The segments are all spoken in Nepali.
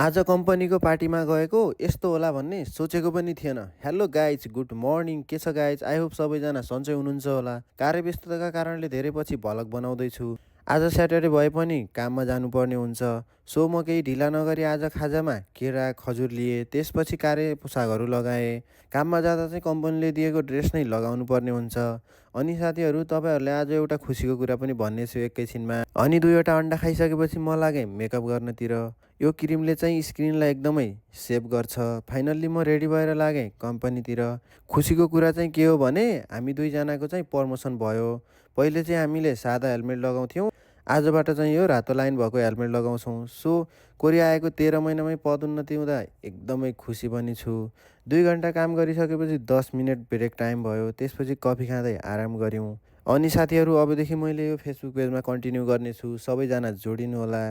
आज कम्पनीको पार्टीमा गएको यस्तो होला भन्ने सोचेको पनि थिएन। Hello guys, good morning. के छ गाइज? आई होप सबैजना सन्चै हुनुहुन्छ होला। कार्यव्यस्तताका कारणले धेरै पछि भ्लग बनाउँदैछु। आज स्याटरडे भए पनि काममा जानुपर्ने हुन्छ। सो म केही ढिला नगरी आज खाजामा केरा खजुर लिएँ। त्यसपछि कार्य पोसाकहरू लगाएँ। काममा जाँदा चाहिँ कम्पनीले दिएको ड्रेस नै लगाउनु पर्ने हुन्छ। अनि साथीहरू, तपाईँहरूलाई आज एउटा खुसीको कुरा पनि भन्नेछु एकैछिनमा। अनि 2वटा अन्डा खाइसकेपछि म लागेँ मेकअप गर्नतिर। यो क्रिमले चाहिँ स्क्रिनलाई एकदमै सेभ गर्छ। फाइनल्ली म रेडी भएर लागेँ कम्पनीतिर। खुसीको कुरा चाहिँ के हो भने हामी दुईजनाको चाहिँ प्रमोसन भयो। पहिले चाहिँ हामीले सादा हेलमेट लगाउँथ्यौँ, आजबाट चाहिँ यो रातो लाइन भएको हेलमेट लगाउँछौँ। सो कोरिया आएको 13 महिनामै पदोन्नति हुँदा एकदमै खुसी पनि छु। 2 घन्टा काम गरिसकेपछि 10 मिनट ब्रेक टाइम भयो। त्यसपछि कफी खाँदै आराम गऱ्यौँ। अनि साथीहरू, अबदेखि मैले यो फेसबुक पेजमा कन्टिन्यू गर्नेछु। सबैजना जोडिनु होला।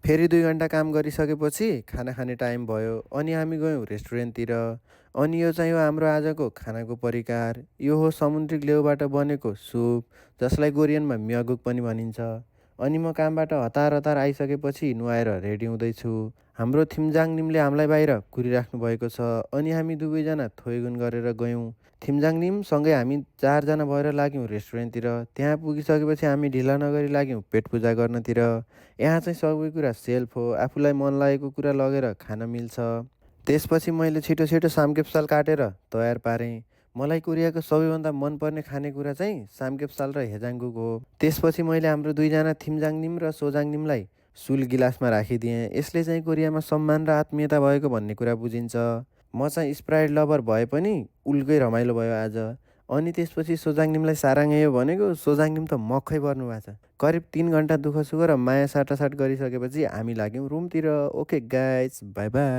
फेरि 2 घन्टा काम गरिसकेपछि खाना खाने टाइम भयो। अनि हामी गयौँ रेस्टुरेन्टतिर। अनि यो चाहिँ हो हाम्रो आजको खानाको परिकार। यो हो समुद्री लेउबाट बनेको सुप, जसलाई कोरियनमा म्यगुक पनि भनिन्छ। अनि म कामबाट हतार हतार आइसकेपछि नुहाएर रेडी हुँदैछु। हाम्रो थिम्जाङ निमले हामीलाई बाहिर कुरिराख्नु भएको छ। अनि हामी दुवैजना थोइगुन गरेर गयौँ। थिम्जाङ निमसँगै हामी 4 जना भएर लाग्यौँ रेस्टुरेन्टतिर। त्यहाँ पुगिसकेपछि हामी ढिला नगरी लाग्यौँ पेट पूजा गर्नतिर। यहाँ चाहिँ सबै कुरा सेल्फ हो। आफूलाई मन लागेको कुरा लगेर खान मिल्छ। त्यसपछि मैले छिटो छिटो सामकेप्साल काटेर तयार पारेँ। मलाई कोरियाको सबैभन्दा मनपर्ने खानेकुरा चाहिँ सामकेप्साल र हेजाङ्गुक हो। त्यसपछि मैले हाम्रो दुईजना थिम्जाङ निम र सोजाङ निमलाई सुल गिलासमा राखिदिएँ। यसले चाहिँ कोरियामा सम्मान र आत्मीयता भएको भन्ने कुरा बुझिन्छ। म चाहिँ स्प्राइट लभर भए पनि उल्कै रमाइलो भयो आज। अनि त्यसपछि सोजाङ निमलाई साराङ्गयो भनेको सोजाङ निम त मक्खै पर्नु भएको छ। करिब 3 घन्टा दुःख सुख र माया साटासाट गरिसकेपछि हामी लाग्यौँ रुमतिर। Okay guys, bye by.